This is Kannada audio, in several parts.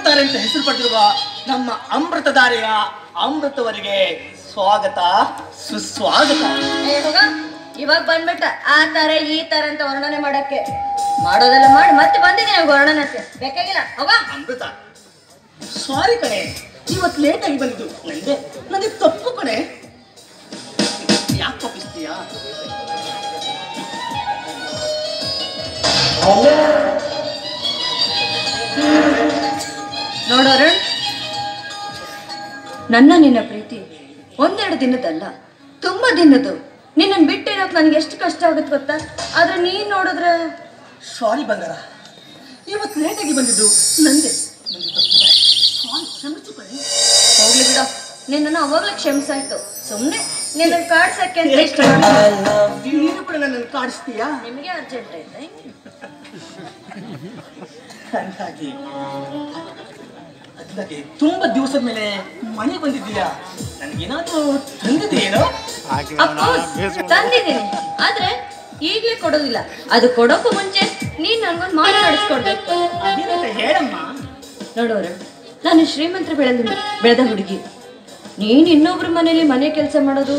ಅಮೃತಧಾರೆ ಅಂತ ಹೆಸರು ಪಡೆದಿರುವ ನಮ್ಮ ಅಮೃತಧಾರೆಯ ಅಮೃತವರಿಗೆ ಸ್ವಾಗತ ಸುಸ್ವಾಗತ. ಇವಾಗ ಬಂದ್ಬಿಟ್ಟ ಆ ತರ ಈ ತರ ಅಂತ ವರ್ಣನೆ ಮಾಡಕ್ಕೆ ಮಾಡೋದೆಲ್ಲ ಮಾಡಿ ಮತ್ತೆ ಬಂದಿದ್ದೀನಿ ವರ್ಣನಕ್ಕೆ ಬೇಕಾಗಿಲ್ಲ. ಹೋಗ ಅಮೃತ, ಸಾರಿ ಕಣೆ, ಇವತ್ತು ಲೇಟ್ ಆಗಿ ಬಂದಿದ್ದು ನನಗೆ ತಪ್ಪು ಕಣೆ. ಯಾಕೆ ತಪ್ಪಿಸ್ತೀಯಾ? ನೋಡೋರು, ನಿನ್ನ ಪ್ರೀತಿ ಒಂದೆರಡು ದಿನದಲ್ಲ, ತುಂಬಾ ದಿನದ್ದು. ನಿನ್ನನ್ನು ಬಿಟ್ಟಿರೋಕೆ ನನಗೆ ಎಷ್ಟು ಕಷ್ಟ ಆಗುತ್ತೆ ಗೊತ್ತಾ? ಆದ್ರೆ ನೀನ್ ನೋಡಿದ್ರೆ ಸಾರಿ ಬಂಗಾರ, ಇವತ್ತು ಲೇಟ್ ಆಗಿ ಬಂದಿದ್ದು ನಂದೆ. ಹೋಗ್ಲಿ ಬಿಡ, ನಿನ್ನನ್ನು ಅವಾಗ್ಲೇ ಕ್ಷಮಿಸಾಯ್ತು. ಸುಮ್ಮನೆ ನಿನ್ನ ಕಾಡ್ಸಕ್ಕೆ ಅಂತ ಇಷ್ಟ. ನೀನು ಕೂಡ ನನ್ನನ್ನು ಕಾಡಿಸ್ತೀಯಾ? ನಿಮಗೆ ಅರ್ಜೆಂಟ್ ಐತೆ ಅದಕ್ಕೆ ತುಂಬಾ ದಿವಸದ ಮೇಲೆ ಮನೆ ಬಂದಿದ್ದೀಯಾ? ನನಗೇನಾದ್ರೂ ತಂದಿದೆಯೇನೋ? ತಂದಿದ್ದೀನಿ, ಆದ್ರೆ ಈಗ್ಲೇ ಕೊಡೋದಿಲ್ಲ. ಅದು ಕೊಡೋಕ್ಕೂ ಮುಂಚೆ ನೀನ್ ನನ್ಗೊಂದು ಮಾತು ನಡೆಸ್ಕೊಡ್ಬೇಕು. ಹೇಳಮ್ಮ. ನೋಡೋರು, ನಾನು ಶ್ರೀಮಂತರ ಬೆಳೆದ ಹುಡುಗಿ. ನೀನ್ ಇನ್ನೊಬ್ರ ಮನೇಲಿ ಮನೆ ಕೆಲಸ ಮಾಡೋದು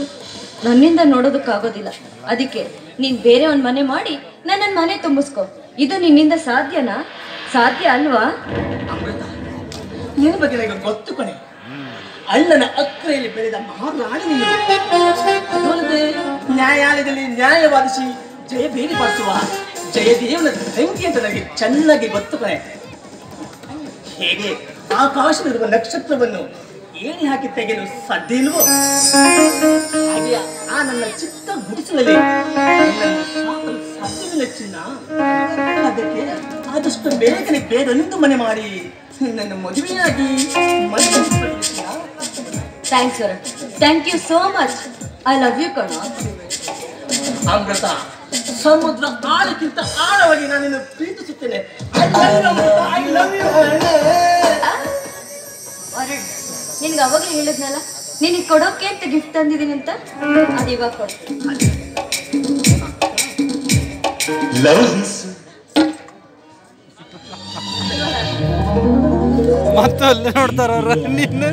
ನನ್ನಿಂದ ನೋಡೋದಕ್ಕಾಗೋದಿಲ್ಲ. ಅದಕ್ಕೆ ನೀನ್ ಬೇರೆ ಒಂದ್ ಮನೆ ಮಾಡಿ ನನ್ನ ಮನೆ ತುಂಬಿಸ್ಕೊ. ಇದು ನಿನ್ನಿಂದ ಸಾಧ್ಯನಾ? ಸಾಧ್ಯ ಅಲ್ವಾ? ಅಮೃತ, ನಿನ್ನ ಬಗ್ಗೆ ನನಗೆ ಗೊತ್ತು ಕಣೆ. ಅಣ್ಣನ ಅಕ್ಕರೆಯಲ್ಲಿ ಬೆಳೆದ ಮಹಾರಾಣಿ ನೀನು. ಅದಲ್ಲದೆ ನ್ಯಾಯಾಲಯದಲ್ಲಿ ನ್ಯಾಯ ವಾದಿಸಿ ಜಯ ಬೇಡಿಪಡಿಸುವ ಜಯದೇವನ ತಂಗಿ ಅಂತ ನನಗೆ ಚೆನ್ನಾಗಿ ಗೊತ್ತು ಕಣೆ. ಹೇಗೆ ಆಕಾಶದಲ್ಲಿರುವ ನಕ್ಷತ್ರವನ್ನು ಏಣಿ ಹಾಕಿ ತೆಗೆಯಲು ಸಾಧ್ಯ ಇಲ್ವೋ, ಹಾಗೆ ಆ ನನ್ನ ಚಿಕ್ಕ ಗುಡಿಸಲಲ್ಲಿ ಸಾಧ್ಯವಿಲ್ಲ ಚಿನ್ನ. ಅದಕ್ಕೆ ಆದಷ್ಟು ಬೇಗನೆ ಬೇರೊಂದು ಮನೆ ಮಾಡಿ ನನ್ನ ಮದುವೆಯಾಗಿ thanks sir, thank you so much. I love you ಕಣ. ಅಮೃತ, ಸಮುದ್ರ ಆಳಕ್ಕಿಂತ ಆಳವಾಗಿ ನಾನು ನಿನ್ನ ಪ್ರೀತಿಸುತ್ತೇನೆ. ನಿನ್ಗೆ ಅವಾಗಲೇ ಹೇಳಿದ್ನಲ್ಲ, ನಿನಗೆ ಕೊಡೋಕೆ ಅಂತ ಗಿಫ್ಟ್ ತಂದಿದ್ದೀನಿ ಅಂತ. ಅದು ಇವಾಗ ಕೊಡ್ತೀನಿ. ಮತ್ತಲ್ಲೇ ನೋಡ್ತಾರ ನಿನ್ನ.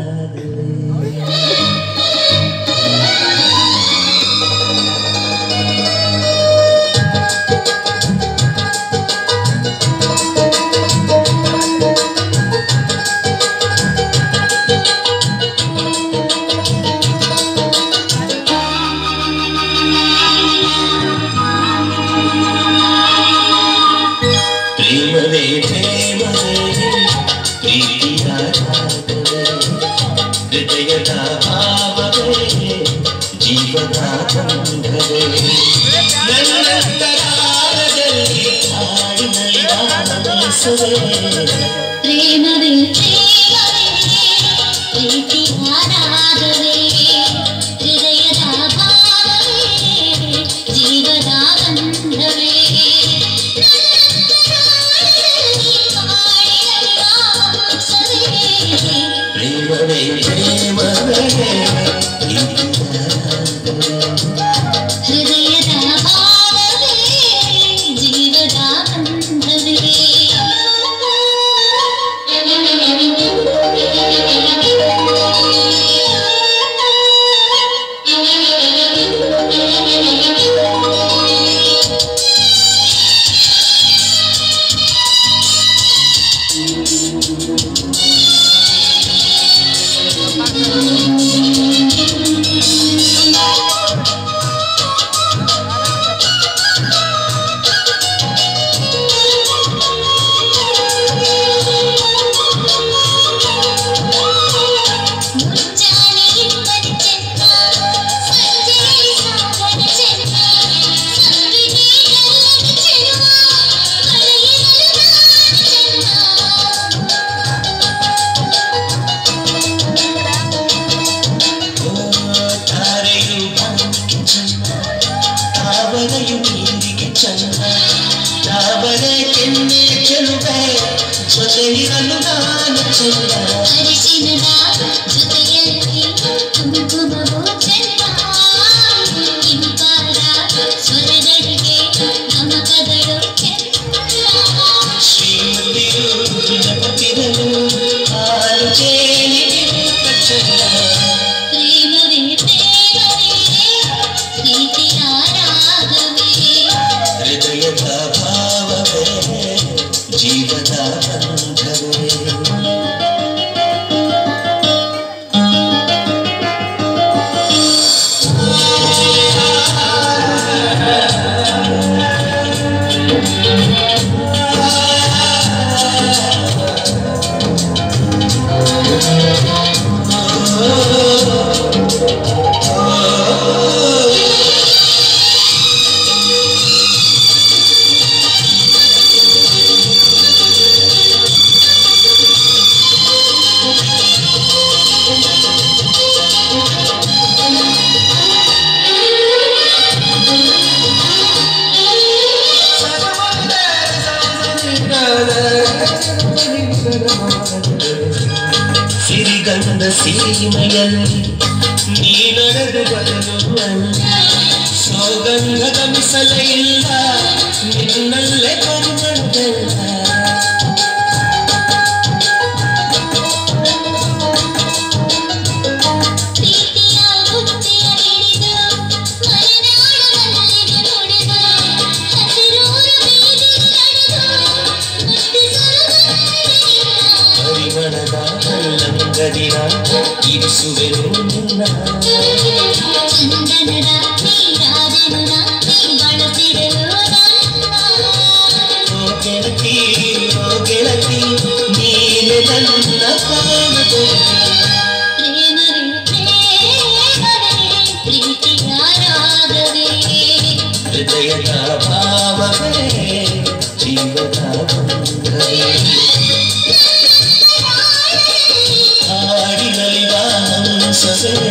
ಸಿರಿಗಂಧ ಸೀಮೆಯಲ್ಲಿ ನೀ ನಡೆದು ಬರಲು ಸೌಗಂಧದ ಮಿಸಲ ಇಲ್ಲ ನಿನ್ನಲ್ಲೇ ಕರುಣಲ್ಲ ಪರಿಮಳದ ಹಳ್ಳಂಗದಿರ ಇರಿಸುವೆನು ನಿನ್ನ ಚಂದನದ ನೀರಾದೆನು ಓ ಗೆಳತಿ ನೀನೆ ನನ್ನ ಕಾಣದೆ ಹೃದಯದ ಭಾವವೇ ಜೀವದ ಬಂಧವೇ ಹಾಡಿನಲಿವ ಹಂಸವೇ